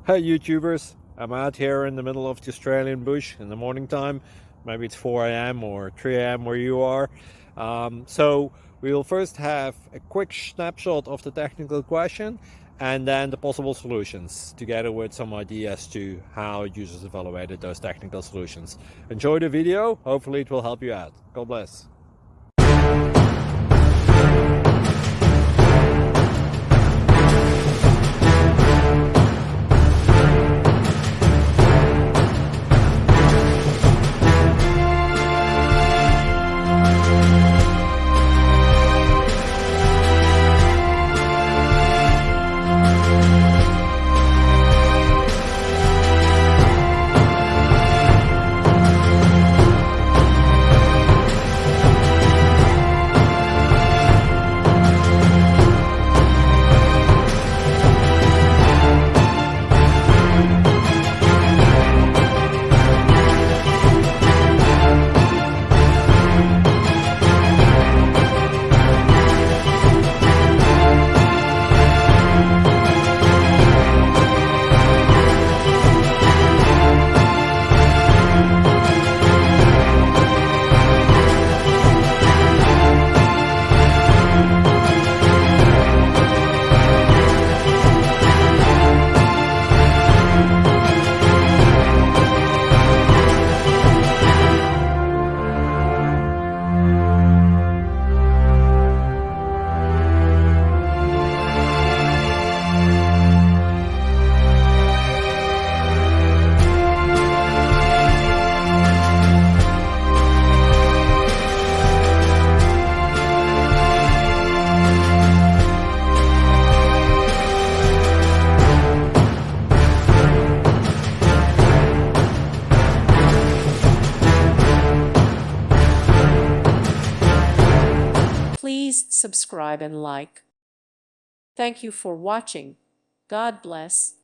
Hey YouTubers, I'm out here in the middle of the Australian bush in the morning time. Maybe it's 4 a.m. or 3 a.m. where you are. So we will first have a quick snapshot of the technical question and then the possible solutions, together with some ideas to how users evaluated those technical solutions. Enjoy the video, hopefully it will help you out. God bless. Please subscribe and like. Thank you for watching. God bless.